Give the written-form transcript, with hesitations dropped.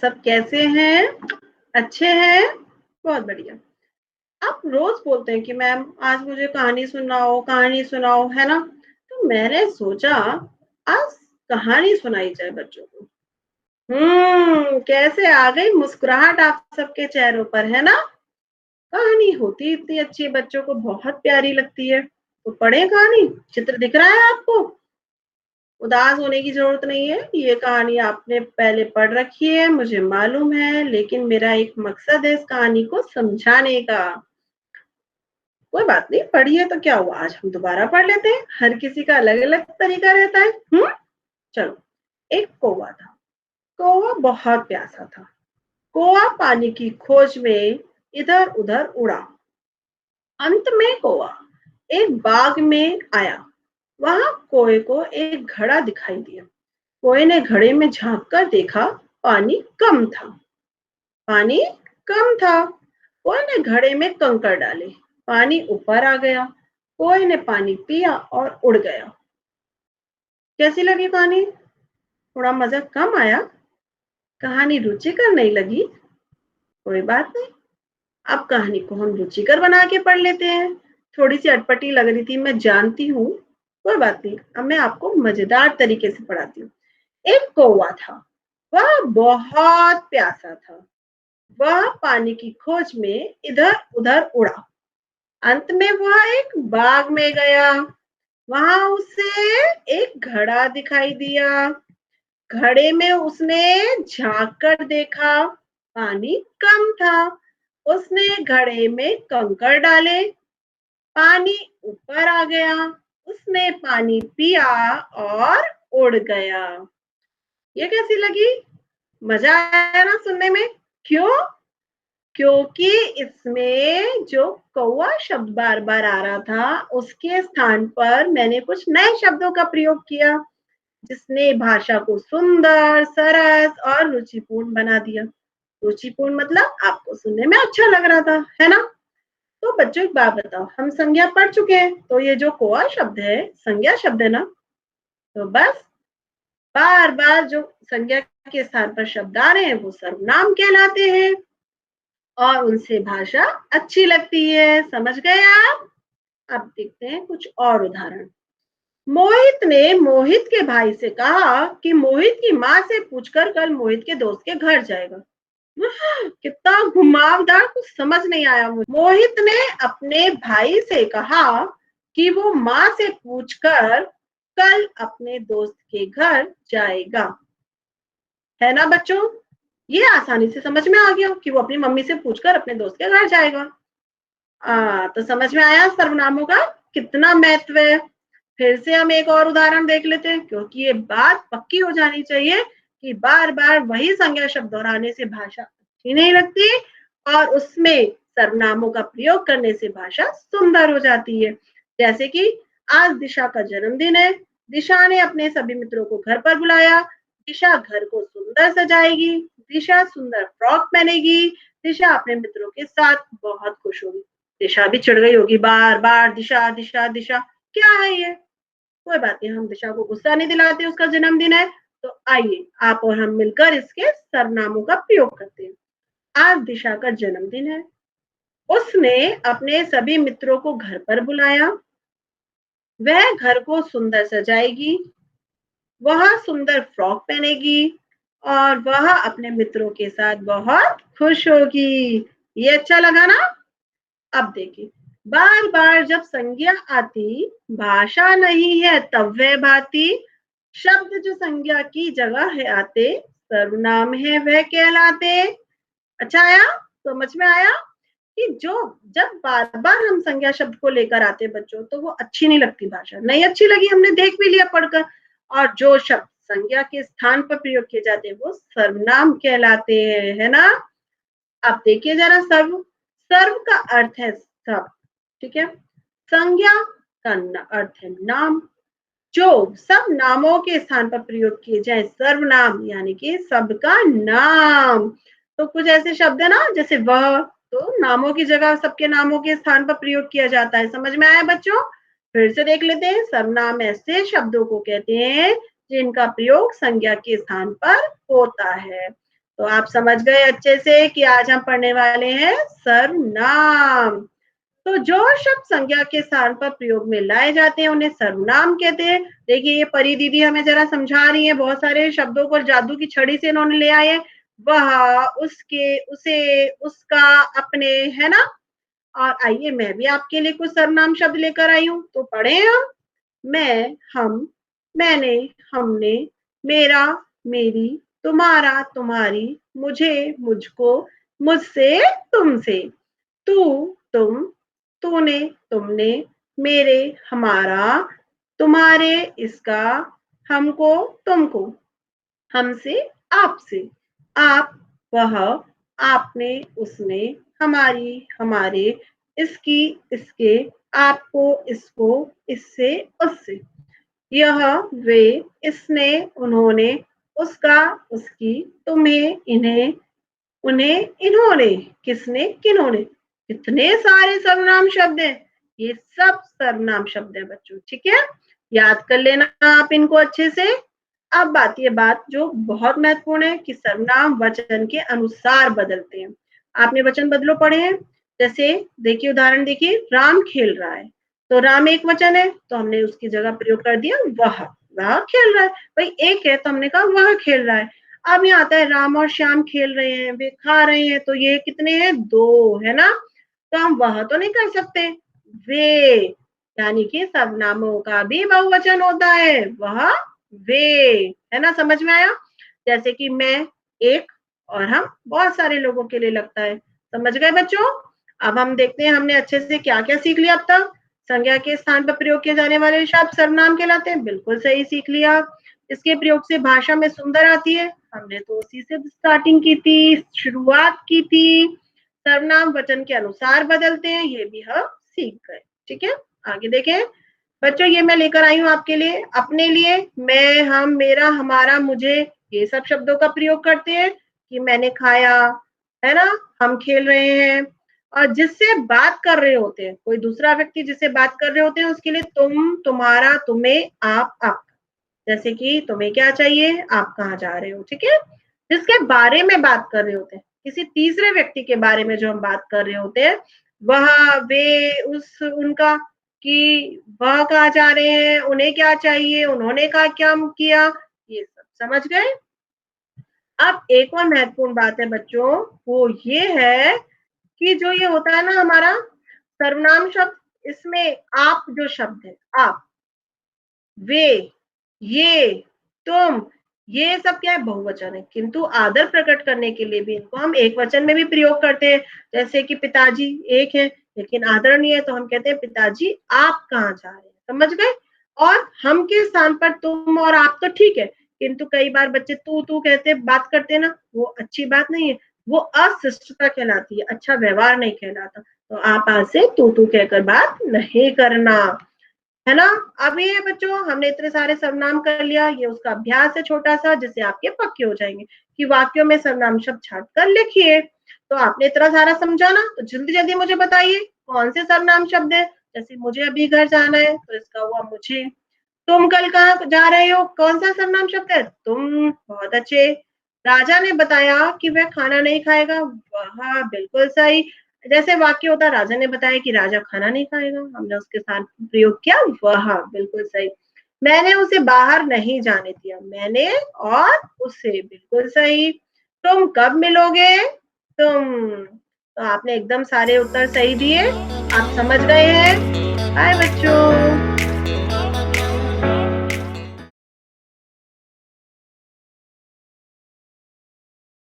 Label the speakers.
Speaker 1: सब कैसे हैं? अच्छे हैं? बहुत बढ़िया। आप रोज़ बोलते हैं कि मैम आज मुझे कहानी सुनाओ, है ना? तो मैंने सोचा आज कहानी सुनाई जाए बच्चों को। कैसे आ गई मुस्कुराहट आप सबके चेहरों पर, है ना? कहानी होती इतनी अच्छी है, बच्चों को बहुत प्यारी लगती है। तो पढ़ें कहानी? चित्र दिख रहा है आपको? उदास होने की ज़रूरत नहीं है, ये कहानी आपने पहले पढ़ रखी है, मुझे मालूम है, लेकिन मेरा एक मकसद है इस कहानी को समझाने का। कोई बात नहीं, पढ़ी है तो क्या हुआ, आज हम दोबारा पढ़ लेते हैं, हर किसी का अलग-अलग तरीका रहता है। चलो, एक कौवा था, कौवा बहुत प्यासा था। कौवा पानी की खोज में इधर-उधर उड़ा। अंत में कौवा एक बाग में आया, वहां कौवे को एक घड़ा दिखाई दिया। कौवे ने घड़े में झांक कर देखा, पानी कम था। पानी कम था। कौवे ने घड़े में कंकड़ डाले, पानी ऊपर आ गया। कौवे ने पानी पिया और उड़ गया। कैसी लगी कहानी? थोड़ा मजा कम आया? कहानी रुचिकर नहीं लगी? कोई बात नहीं, अब कहानी को हम रुचिकर बना के पढ़ लेते हैं। थोड़ी सी अटपटी लग रही थी, मैं जानती हूँ। कोई बात नहीं, अब मैं आपको मजेदार तरीके से पढ़ाती हूँ। एक कौवा था, वह बहुत प्यासा था। वह पानी की खोज में इधर-उधर उड़ा। अंत में वह एक बाग में गया। वहां उसे एक घड़ा दिखाई दिया। घड़े में उसने झांक कर देखा, पानी कम था। उसने घड़े में कंकड़ डाले, पानी ऊपर आ गया। उसने पानी पिया और उड़ गया। ये कैसी लगी? मजा आया ना सुनने में? क्यों? क्योंकि इसमें जो कौवा शब्द बार-बार आ रहा था, उसके स्थान पर मैंने कुछ नए शब्दों का प्रयोग किया, जिसने भाषा को सुंदर, सरस और रुचिपूर्ण बना दिया। रुचिपूर्ण मतलब आपको सुनने में अच्छा लग रहा था, है ना? तो बच्चों एक बात बताओ, हम संज्ञा पढ़ चुके हैं, तो ये जो कौवा शब्द है, संज्ञा शब्द है ना? तो बस बार-बार जो संज्ञा के स्थान पर शब्द आ रहे हैं, वो सर्वनाम कहलाते हैं। और उनसे भाषा अच्छी लगती है। समझ गए आप? अब देखते हैं कुछ और उदाहरण। मोहित ने मोहित के भाई से कहा कि मोहित की माँ से पूछकर कल मोहित के दोस्त के घर जाएगा। कितना घुमावदार, कुछ समझ नहीं आया मुझे। मोहित ने अपने भाई से कहा कि वो माँ से पूछकर कल अपने दोस्त के घर जाएगा। है ना बच्चों? ये आसानी से समझ में आ गया कि वो अपनी मम्मी से पूछकर अपने दोस्त के घर जाएगा। तो समझ में आया सर्वनामों का कितना महत्व है। फिर से हम एक और उदाहरण देख लेते हैं, क्योंकि ये बात पक्की हो जानी चाहिए कि बार-बार वही संज्ञा शब्द दोहराने से भाषा अच्छी नहीं लगती और उसमें सर्वनामों का प्रयोग करने से भाषा सुंदर हो जाती है। जैसे कि आज दिशा का जन्मदिन है, दिशा ने अपने सभी मित्रों को घर पर बुलाया। दिशा घर को सुंदर सजाएगी, दिशा सुंदर फ्रॉक पहनेगी, दिशा अपने मित्रों के साथ बहुत खुश होगी। दिशा भी चिढ़ गई होगी, बार-बार दिशा, दिशा, दिशा, क्या है ये? कोई बात नहीं, हम दिशा को गुस्सा नहीं दिलाते, उसका जन्मदिन है। तो आइए आप और हम मिलकर इसके सर्वनामों का प्रयोग करते हैं। आज दिशा का जन्मदिन है। उसने अपने सभी मित्रों को घर पर बुलाया। वह घर को सुंदर सजाएगी, वह सुंदर फ्रॉक पहनेगी और वह अपने मित्रों के साथ बहुत खुश होगी। ये अच्छा लगा ना? अब देखिए, बार-बार जब संज्ञा आती, भाषा नहीं है तब वह भाती। शब्द जो संज्ञा की जगह है आते, सर्वनाम है वह कहलाते। अच्छा आया? समझ में आया कि जो जब बार-बार हम संज्ञा शब्द को लेकर आते बच्चों, तो वो अच्छी नहीं लगती भाषा। नहीं अच्छी लगी, हमने देख भी लिया पढ़कर। और जो शब्द संज्ञा के स्थान पर प्रयोग किए जाते हैं, वो सर्वनाम कहलाते हैं, है ना? अब देखिए जरा सर्व। सर्व का अर्थ है सब, ठीक है? संज्ञा का अर्थ है नाम। जो सब नामों के स्थान पर प्रयोग किए जाए, सर्वनाम यानी कि सबका नाम। तो कुछ ऐसे शब्द है ना, जैसे वह, तो नामों की जगह सबके नामों के स्थान पर प्रयोग किया जाता है। समझ में आया बच्चों? फिर से देख लेते हैं। सर्वनाम ऐसे शब्दों को कहते हैं जिनका प्रयोग संज्ञा के स्थान पर होता है। तो आप समझ गए अच्छे से कि आज हम पढ़ने वाले हैं सर्वनाम। तो जो शब्द संज्ञा के स्थान पर प्रयोग में लाए जाते हैं उन्हें सर्वनाम कहते हैं। देखिए ये परी दीदी हमें जरा समझा रही है, बहुत सारे शब्दों को जादू की छड़ी से इन्होंने ले आए हैं। वह, उसके, उसे, उसका, अपने, है ना। और आइए मैं भी आपके लिए कुछ सर्वनाम शब्द लेकर आई हूँ, तो पढ़े हम। मैं, हम, मैंने, हमने, मेरा, मेरी, तुम्हारा, तुम्हारी, मुझे, मुझको, मुझसे, तुमसे, तू, तुम, तूने, तुमने, मेरे, हमारा, तुम्हारे, इसका, हमको, तुमको, हमसे, आपसे, आप, वह, आपने, उसने, हमारी, हमारे, इसकी, इसके, आपको, इसको, इससे, उससे, यह, वे, इसने, उन्होंने, उसका, उसकी, तुम्हें, इन्हें, उन्हें, इन्होंने, किसने, किन्होंने। कितने सारे सर्वनाम शब्द हैं। ये सब सर्वनाम शब्द है बच्चों, ठीक है। याद कर लेना आप इनको अच्छे से। अब बात जो बहुत महत्वपूर्ण है कि सर्वनाम वचन के अनुसार बदलते हैं। आपने वचन बदलो पढ़े हैं। जैसे देखिए उदाहरण देखिए, राम खेल रहा है, तो राम एक वचन है तो हमने उसकी जगह प्रयोग कर दिया वह खेल रहा है। भाई एक है तो हमने कहा वह खेल रहा है। अब यहाँ आता है राम और श्याम खेल रहे हैं, वे खा रहे हैं, तो ये कितने हैं, दो, है ना। तो हम वह तो नहीं कर सकते, वे, यानी कि सर्वनामों का भी बहुवचन होता है, वह, वे, है ना। समझ में आया। जैसे कि मैं एक, और हम बहुत सारे लोगों के लिए लगता है। समझ गए बच्चों। अब हम देखते हैं हमने अच्छे से क्या क्या सीख लिया अब तक। संज्ञा के स्थान पर प्रयोग किए जाने वाले शब्द सर्वनाम कहलाते हैं, बिल्कुल सही सीख लिया। इसके प्रयोग से भाषा में सुंदर आती है, हमने तो उसी से स्टार्टिंग की थी, शुरुआत की थी। सर्वनाम वचन के अनुसार बदलते हैं, ये भी हम सीख गए। ठीक है, आगे देखें बच्चों। ये मैं लेकर आई हूँ आपके लिए, अपने लिए मैं, हम, मेरा, हमारा, मुझे, ये सब शब्दों का प्रयोग करते हैं कि मैंने खाया, है ना, हम खेल रहे हैं। और जिससे बात कर रहे होते हैं, कोई दूसरा व्यक्ति जिससे बात कर रहे होते हैं, उसके लिए तुम, तुम्हारा, तुम्हें, आप। जैसे कि तुम्हें क्या चाहिए, आप कहाँ जा रहे हो, ठीक है। जिसके बारे में बात कर रहे होते हैं, किसी तीसरे व्यक्ति के बारे में जो हम बात कर रहे होते हैं, वह, वे, उस, उनका, कि वह कहाँ जा रहे हैं, उन्हें क्या चाहिए, उन्होंने क्या क्या किया, ये सब समझ गए। अब एक और महत्वपूर्ण बात है बच्चों, वो ये है कि जो ये होता है ना हमारा सर्वनाम शब्द, इसमें आप जो शब्द है, आप, वे, ये, तुम, ये सब क्या है, बहुवचन है, किंतु आदर प्रकट करने के लिए भी इनको हम एक वचन में भी प्रयोग करते हैं। जैसे कि पिताजी एक है लेकिन आदर नहीं है, तो हम कहते हैं पिताजी आप कहाँ जा रहे हैं, समझ गए। और हम के स्थान पर तुम और आप तो ठीक है, किंतु कई बार बच्चे तू कहते बात करते हैं ना, वो अच्छी बात नहीं है, वो अशिष्टता कहलाती है, अच्छा व्यवहार नहीं कहलाता। तो आप आज से तू कहकर बात नहीं करना, है ना। अब ये बच्चों हमने इतने सारे सर्वनाम कर लिया, ये उसका अभ्यास है छोटा सा, जिससे आपके पक्के हो जाएंगे कि वाक्यों में सर्वनाम शब्द छाट कर लिखिए। तो आपने इतना सारा समझा ना, तो जल्दी जल्दी मुझे बताइए कौन से सर्वनाम शब्द है। जैसे मुझे अभी घर जाना है, तो इसका हुआ मुझे। तुम कल कहाँ जा रहे हो, कौन सा सर्वनाम शब्द है, तुम, बहुत अच्छे। राजा ने बताया कि वह खाना नहीं खाएगा, वह, बिल्कुल सही। जैसे वाक्य होता, राजा ने बताया कि राजा खाना नहीं खाएगा, हमने उसके साथ प्रयोग किया वह, बिल्कुल सही। मैंने उसे बाहर नहीं जाने दिया, मैंने और उसे, बिल्कुल सही। तुम कब मिलोगे, तुम। तो आपने एकदम सारे उत्तर सही दिए, आप समझ गए हैं। बाय बच्चों।